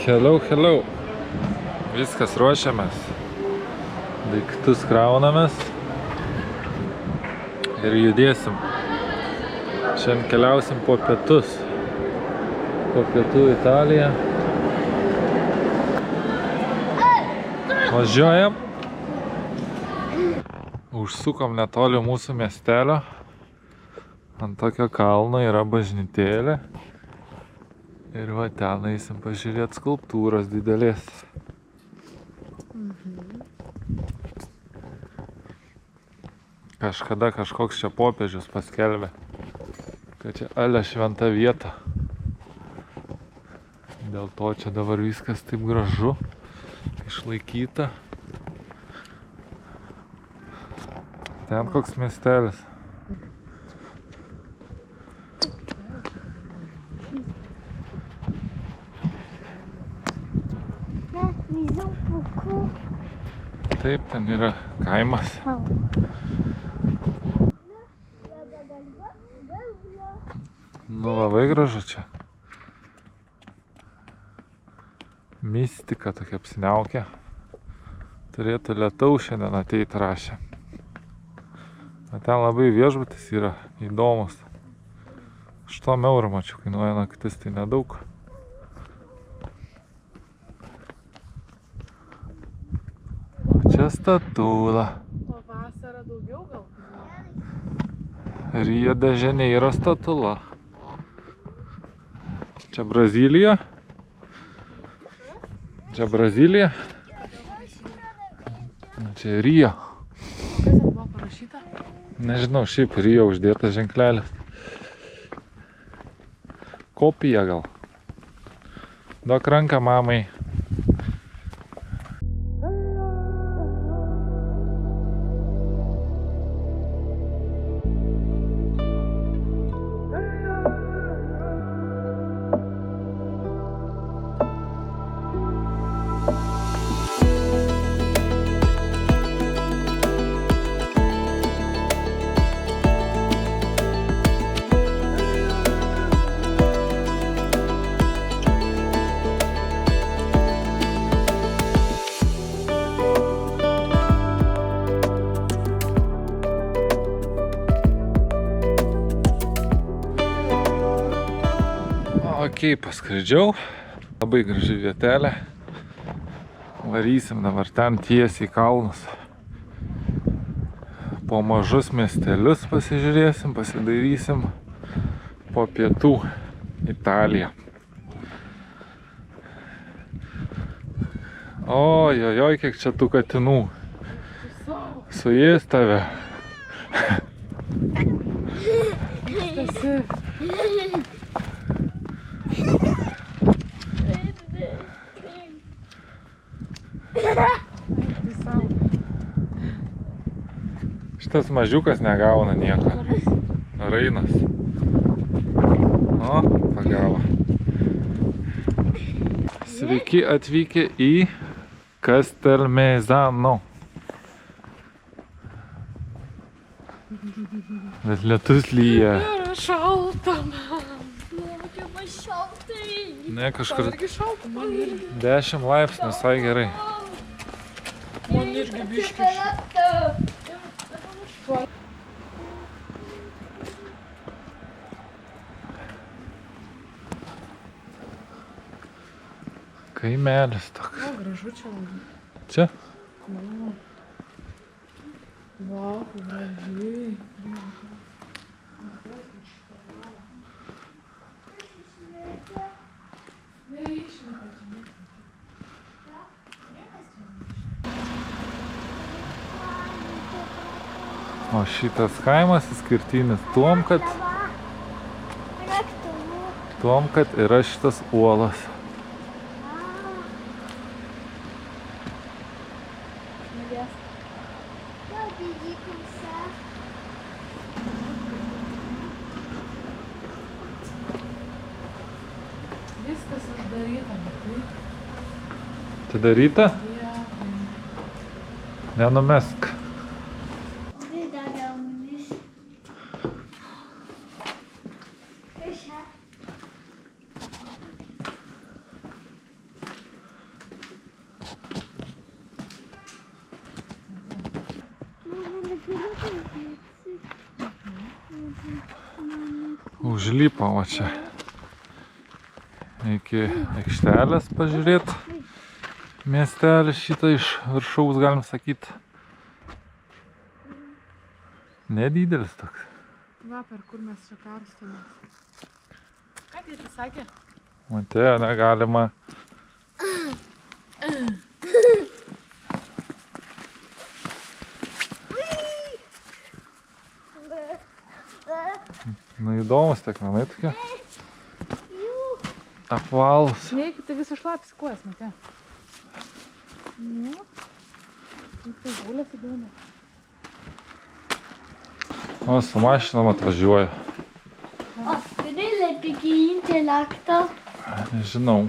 Hello. Viskas ruošiamės. Daiktus kraunamės. Ir judėsim. Šiandien keliausim po pietus. Po pietų Italiją. Važiuojam. Užsukom netoli mūsų miestelio. Ant tokio kalno yra bažnytėlė. Ir va ten eisim pažiūrėti skulptūros didelės. Kažkada kažkoks čia popiežius paskelbė, kad čia ale šventa vieta. Dėl to čia dabar viskas taip gražu, išlaikyta. Ten koks miestelis. Taip, ten yra kaimas. Nu, labai gražu čia. Mistika tokia apsiniaukia. Turėtų lietaus šiandien ateiti, rašė. Ten labai viešbutis yra įdomus. 8 eurų mačiau kainuoja naktis, tai nedaug. Čia statula. O vasarą daugiau gal? Rio de Janeiro statula. Čia Brazilija. Čia Brazilija. Čia Rio. Kas ten buvo parašyta? Nežinau, šiaip Rio uždėtas ženklelis. Kopija gal. Duok ranką mamai. Ok, paskraidžiau. Labai graži vietelė. Varysim dabar ten tiesiai į kalnus. Po mažus miestelius pasižiūrėsim, pasidairysim. Po pietų Italiją. Ojojoj, kiek čia tų katinų. Suės tave. Šitas mažiukas negauna nieko. Rainas. O, pagavo. Sveiki atvykę į Castelmezzano. Bet lietus lyja. Yra šalta, man. Kaip šaltai. Ne, kažkur Irgi šalta, man irgi. 10 laipsnių, visai gerai. Man irgi biški šalta. Kaimelis toks. O, gražu čia. Čia? Vau, gražiai. O šitas kaimas išskirtinis tuom, kad yra šitas uolas. Viskas uždaryta, matai? Atidaryta? Nenumesk. užlipam va čia iki aikštelės pažiūrėt. Miestelis šitą iš viršaus, galim sakyt. Nedidelis toks. Va, per kur mes čia karstomės. Ką tėtis sakė? Matėjo, negalima. Nu įdomus tiek namai tokie. Apvalus. Neik, tai visą šlapis kojas, matė. Nu, tai gulės įdomu. O, su mašinom atvažiuoja. O, kodėl apie intelektą? Nežinau.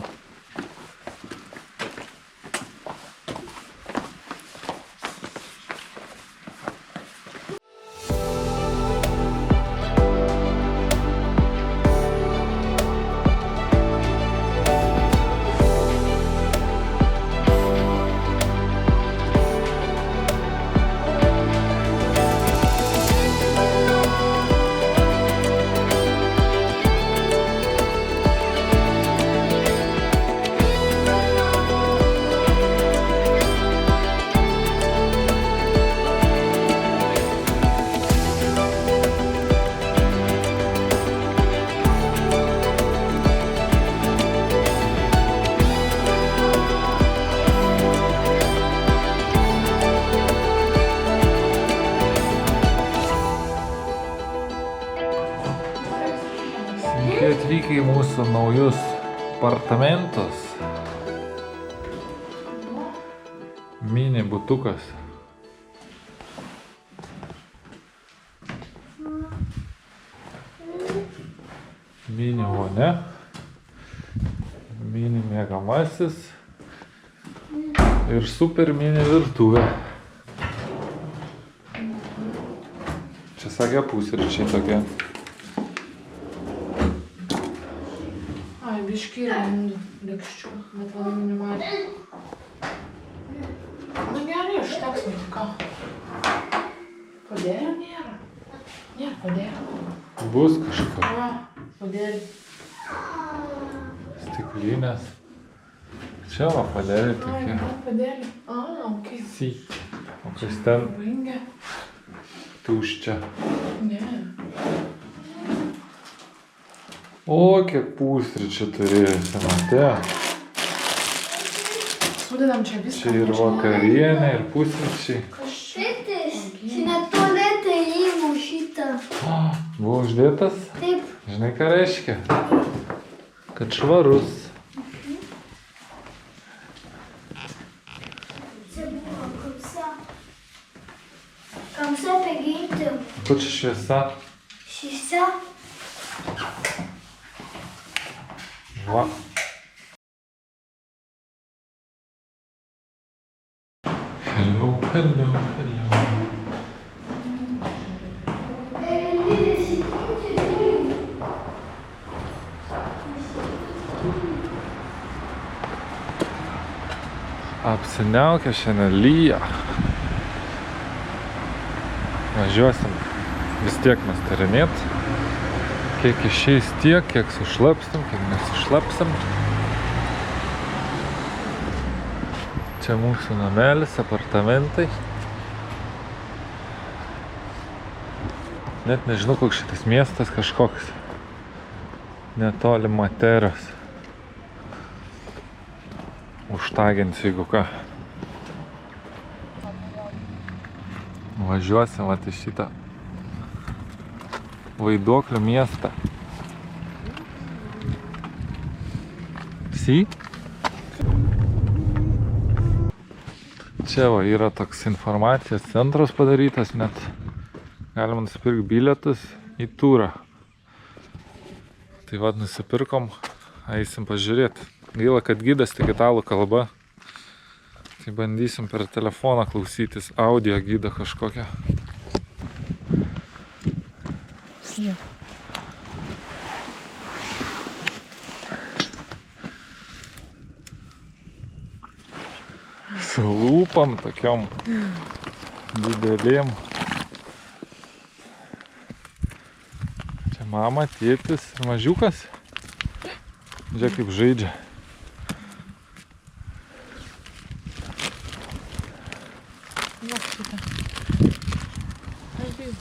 Sveiki atvykę į mūsų naujus apartamentus. Mini butukas. Mini vonia. Mini miegamasis. Ir super mini virtuvė. Čia sakė pusryčiai tokie. Ai, biški yra lėkščių, bet vėl nematė. Nu gerai, užteks, bet ką. Padėlio nėra. Nėra padėlio. Bus kažko. Va, padėlio. Stiklinės. Čia va padėlė Ai, tokie. va, padėlio. A, okei. Si. O kas ten Bringia. tuščia. Ne. O, kiek pusryčių turėjote, matė. Sudedam čia viską. Čia ir vakarienė, ir pusryčiai. Kas čia? Tėtis, čia net tualetą įimu šitą. Buvo uždėtas? Taip, Žinai, ką reiškia? Kad švarus. čia buvo kamsa. Kamsa peginti. Kur čia šviesa? Šisa. Va. Hello, hello, hello. Apsiniaukę šiandien lyja. Važiuosim vis tiek mes tyrinėt. Kiek išeis tiek, kiek sušlapsim, kiek nesušlapsim. Čia mūsų namelis, apartamentai. Net nežinau, koks šitas miestas kažkoks. Netoli Materos. Užtaginsiu, jeigu ką. Važiuosim vat į šitą vaiduoklių miestą. Si? Čia va yra toks informacijos centras padarytas, net galima nusipirkti bilietus į turą. Tai va nusipirkom, eisim pažiūrėti. Gaila, kad gidas tik italų kalba. Tai bandysim per telefoną klausytis audio gidą kažkokią. Su lūpam tokiom didelėm. Čia Mama, tėtis ir mažiukas. Žiūrėk, kaip žaidžia. Va, šitą. Aš bijau.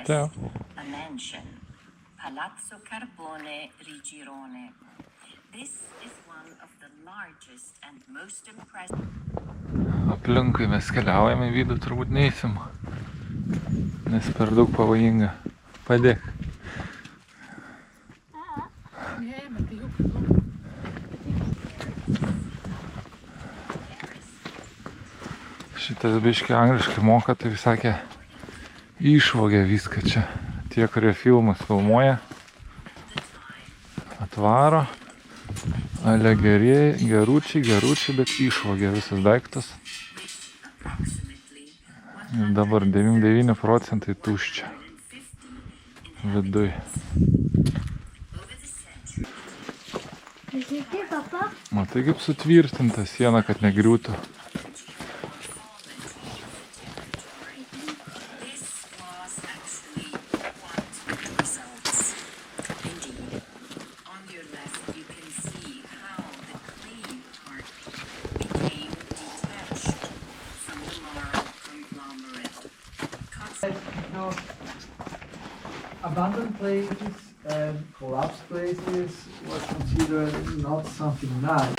Teo. A mansion, Palazzo Carbone Rigirone. This is one of the largest and most impressive. Aplinkui mes keliaujame į vidų, turbūt neįsim, nes per daug pavojinga. Padėk. Ne, bet tai juk. Šitas biški angliškai moka, tai sakė, išvogė viską čia. Tie, kurie filmus filmuoja, atvaro, ale geručiai, bet išvogė visas daiktas. Ir dabar 99% tuščia viduj. Žiūrėk, papa. Matai, kaip sutvirtinta siena, kad negriūtų. Abandoned places and collapsed places was considered not something nice.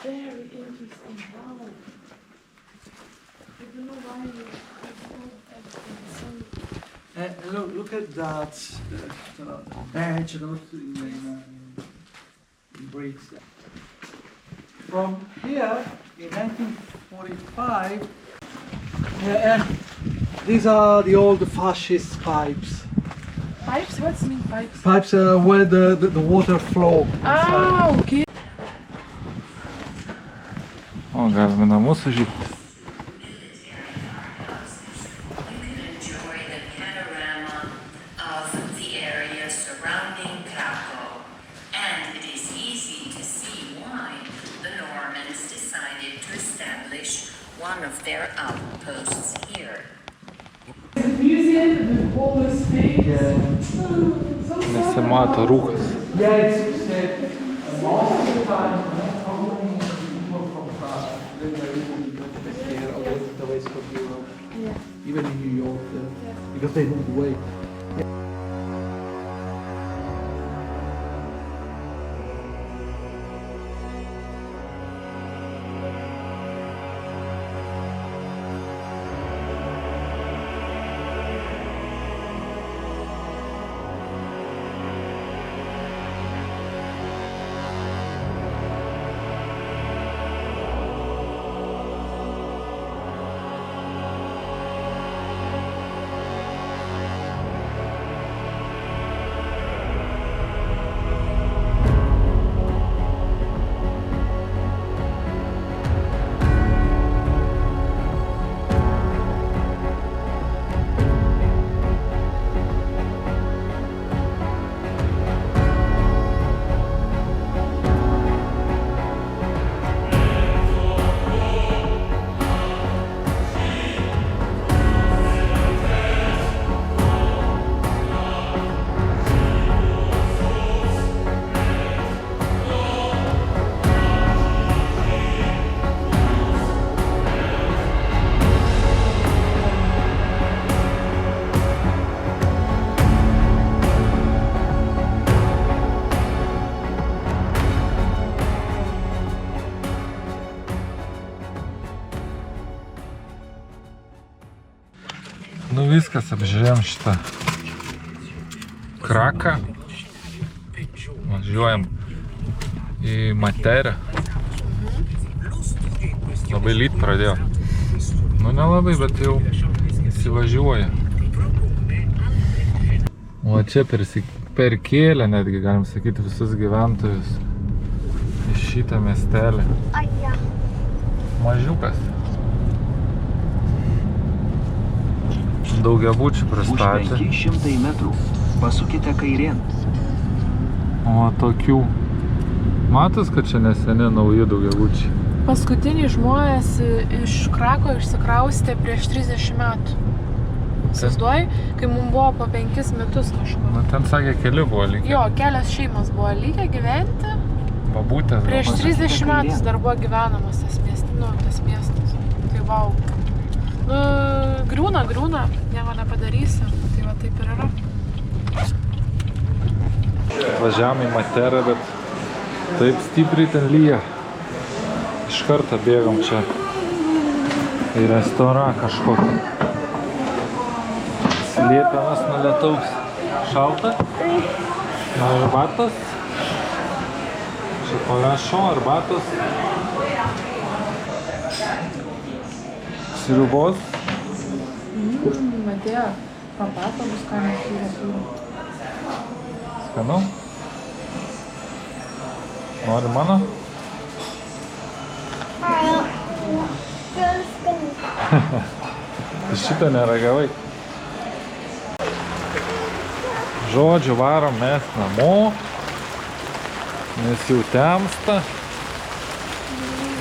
Very interesting. Wow. I don't know why you Look at that badge in bricks. From here in 1945, and these are the old fascist pipes. Pipes? What's mean pipes? Pipes where the water flow. Ah, okay. O, galime namus užžypti. Enjoy the panorama of the area surrounding Krakow, and it is easy to see why the Normans decided to establish one of their outposts here. The museum, the whole space. Nesimato rūkas. Yeah, it's most of the time, people from they were moving here away from the west of Europe, even in New York, because they moved away. Nu viskas, apžiūrėjom šitą Kraką. Važiuojam į Materę. Labai lyt pradėjo. Nu nelabai, bet jau įsivažiuoja. O čia perkėlė netgi, galim sakyti, visus gyventojus į šitą miestelį. Ai, ja. Mažiukas. Daugiabučių Už pristatė. 500 metrų pasukite kairėn. O tokių Matos, kad čia neseni nauji daugiabučiai. Paskutiniai žmonės iš Krako išsikraustė prieš 30 metų. Įsivaizduoji, kai mums buvo po 5 metus kažkur. Na, ten sakė, keli buvo likę. Jo, kelios šeimos buvo likę gyventi. Babutės. Prieš 30 metų dar buvo gyvenamas tas miestas. Tai vau. Nu, griūna, nieko nepadarysi. Tai va taip ir yra. Važiavom į Materą, bet taip stipriai ten lyja. Iš karto bėgom čia į restoraną kažkokį. Slėpiamas nuo lietaus. Šalta? Arbatos? Šokolašo, arbatos. Sriubos. Matėjo, papato bus ką neturi. Skanu? Nori mano? Šitą neragavai. Žodžiu, varom mes namo, nes jau temsta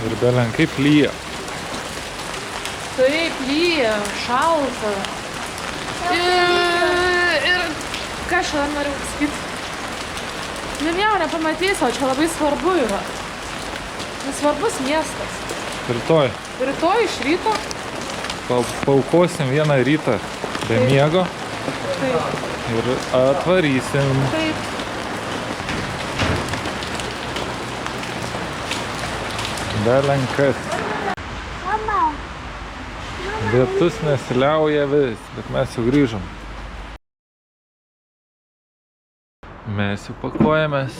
ir belenkai lyja. Taip, lyja, šalta. Ir ką aš dar noriu pasakyti? Nieko nepamatysi, o čia labai svarbu yra. Svarbus miestas. Rytoj Rytoj iš ryto. paukosim vieną rytą be miego Taip, ir atvarysim. taip. Belenkas. Lietus nesiliauja vis, bet mes jau grįžom. Mes jau pakuojamės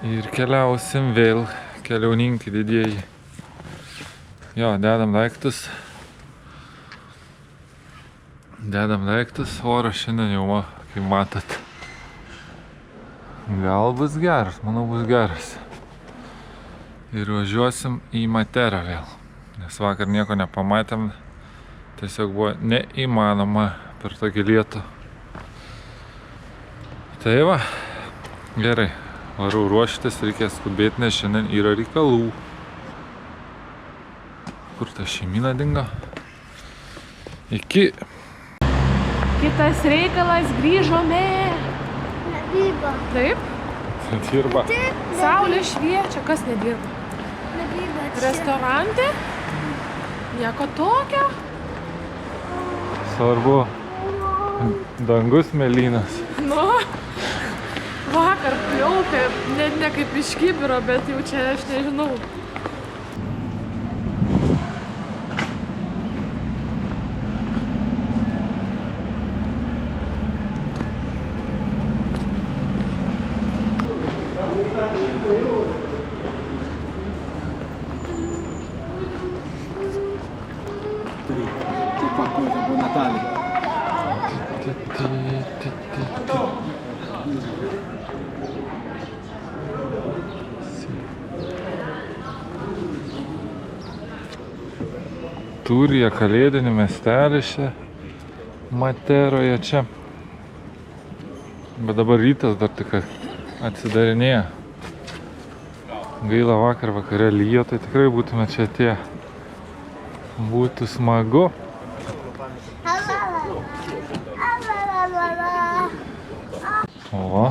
ir keliausim vėl, keliauninkai didieji. Jo, dedam daiktus. Oras šiandien jau, kaip matot. Gal bus geras, manau bus geras. Ir važiuosim į Materą vėl. Nes vakar nieko nepamatėm. Tiesiog buvo neįmanoma per tokį lietų. Tai va, gerai. Varau ruoštis, reikės skubėti, nes šiandien yra reikalų. Kur ta šeimyna dingo? Iki. Kitas reikalas, grįžome. Nedirba. Taip, Dirba. saulė šviečia, kas nedirba. Nedirba. Restorante? Nieko tokio. Svarbu. Dangus mėlynas. Nu, vakar pliaupė, net ne kaip iš kibiro, bet jau čia aš nežinau. Tipo a coisa do Natália. Turija kalėdinį miestelį čia Materoje čia. Bet dabar rytas dar tik atsidarinėja. Gaila vakar vakare lyjo, tai tikrai būtume čia atėję. Būtų smagu. O.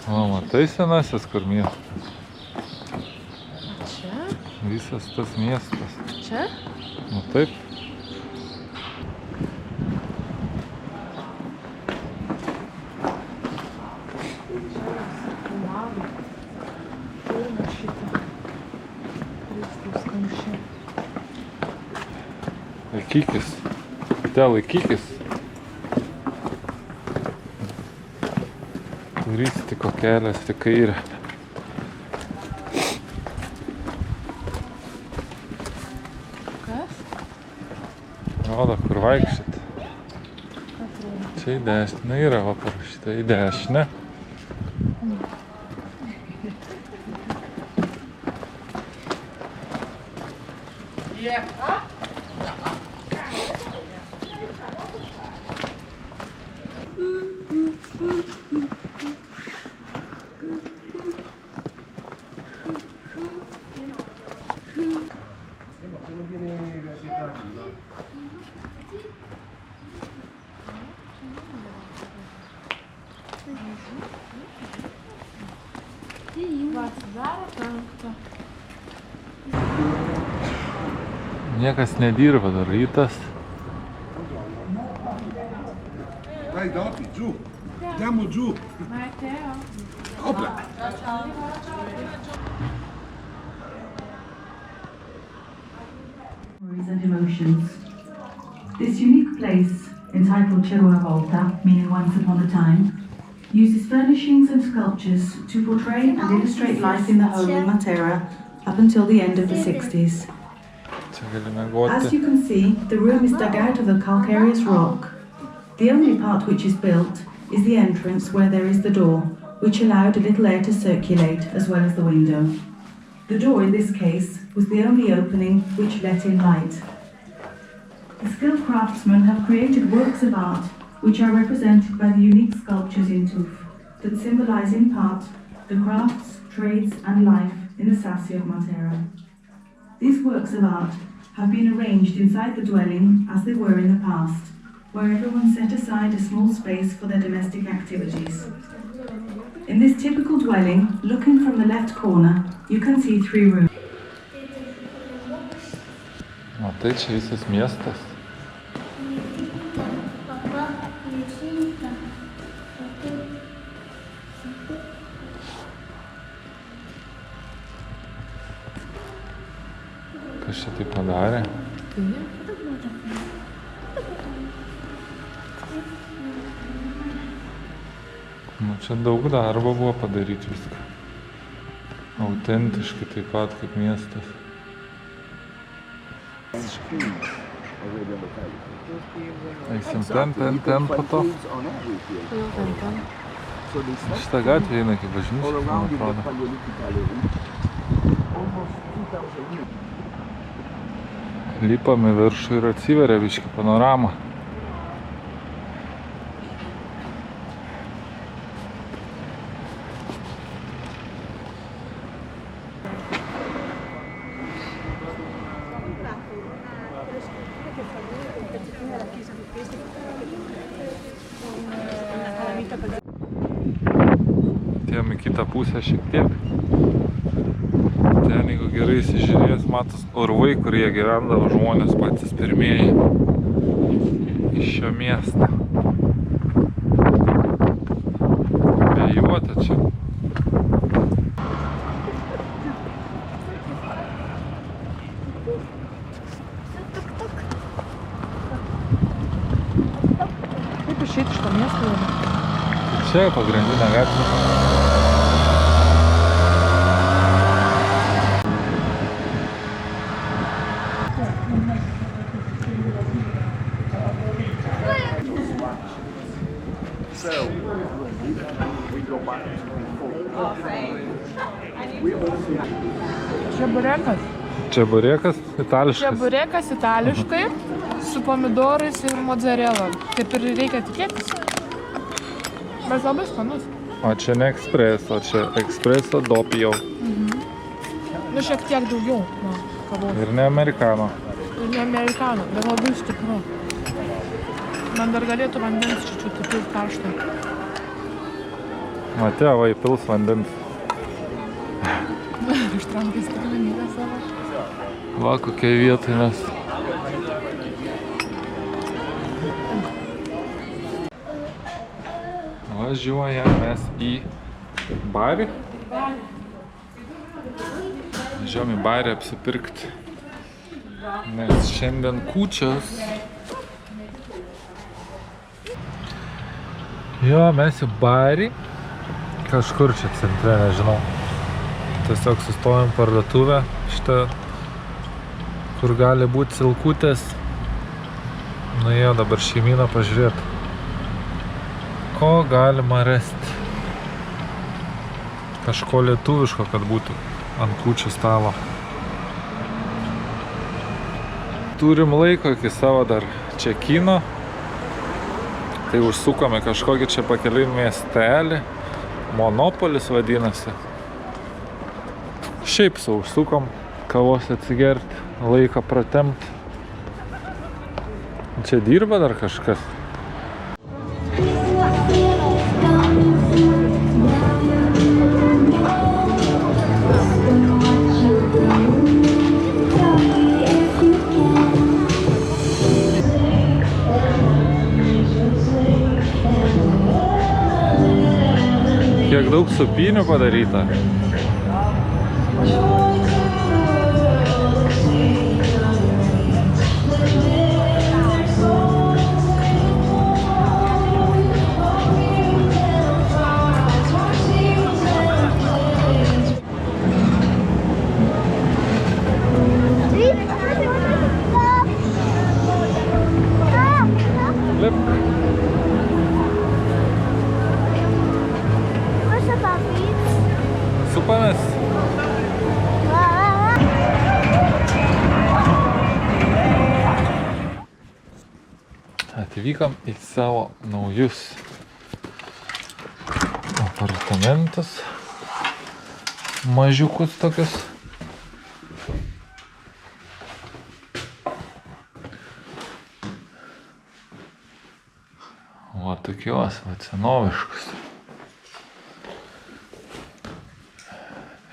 O, matai senasis kur miestas. Čia? Visas tas miestas. Čia? Nu taip. Laikykis. Te laikykis. Turys tik kelias tik kairę. Kas? Rodo, kur vaikščiat. Čia į dešinę yra va parašyta į dešinę. Niekas nedirba dar rytas. Dai, dopo, giù. Andiamo giù. Opla. Memories and emotions. This unique place, entitled Ceruna Volta, meaning once upon a time, uses furnishings and sculptures to portray and illustrate life in the home in Matera up until the end of the 60s. Čia gali mėgoti. As you can see, the room is dug out of a calcareous rock. The only part which is built is the entrance where there is the door, which allowed a little air to circulate as well as the window. The door in this case was the only opening which let in light. The skilled craftsmen have created works of art which are represented by the unique sculptures in tuff that symbolize in part the crafts, trades and life in the Sassi of Matera. These works of art have been arranged inside the dwelling as they were in the past, where everyone set aside a small space for their domestic activities. In this typical dwelling, looking from the left corner, you can see 3 rooms. Matai, čia visas miestas. Kas čia tai padarė? Nu, čia daug darbo buvo padaryti viską. Autentiškai taip pat kaip miestas. Eisim ten po to. Šitą gatvę eina kaip bažnyčia, man atrodo. Lipam į viršų ir atsiveria biškį panorama. Atėjom į kitą pusę šiek tiek. Ten, jeigu gerai įsižiūrės, matos urvai, kurie gyvendavo žmonės patys pirmieji iš šio miesto. Vėjuota čia. Kaip išeiti iš to miesto? Čia pagrindinė gatvė. Čeburekas. Čeburekas itališkas. Čeburekas itališkai su pomidorais ir mozzarella. Kaip ir reikia tikėtis. Bet labai skanus. O čia ne ekspreso, čia ekspreso doppio. Nu, šiek tiek daugiau kavos. Ir ne amerikano. Ir ne amerikano, bet labai stipru. Man dar galėtų vandens čiūčiut įpilt karštą. Matė, va, įpils vandens. Ištraukė stiklinę savo. Va, kokia vietoj mes. Važiuojam mes į barį. Važiuojam į barį apsipirkti. Nes šiandien kūčios. Jo, mes į barį. Kažkur čia centre, nežinau. Tiesiog sustojom parduotuvę šitą, kur gali būti silkutės. Nuėjo dabar šeimyną pažiūrėti, ko galima rasti. Kažko lietuviško, kad būtų ant kūčių stalo. Turim laiko iki savo dar čekino. Tai užsukome kažkokį čia pakeliui miestelį. Monopolis vadinasi. Šiaip sau užsukom kavos atsigerti, laiką pratemti. Čia dirba dar kažkas. supynių padaryta. Lipk. What's up, puppies? Supamės. Atvykom į savo naujus apartamentus. Mažiukus tokius. Va tokios, va senoviškus.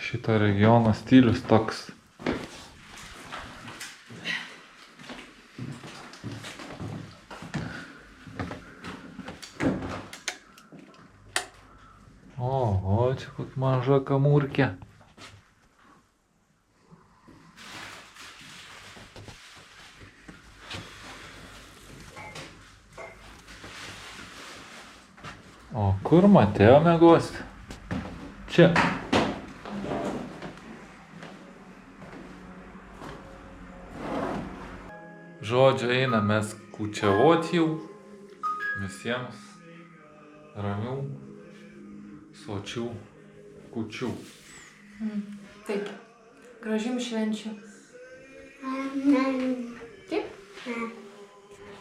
Šito regiono stilius toks. O, čia kokia maža kamurkė. O kur Mateo miegosi? Čia. Žodžiu, eina mes kūčiavot jau. Visiems ramių, sočių kūčių. Taip. Gražių švenčių. Amen. Taip? Amen.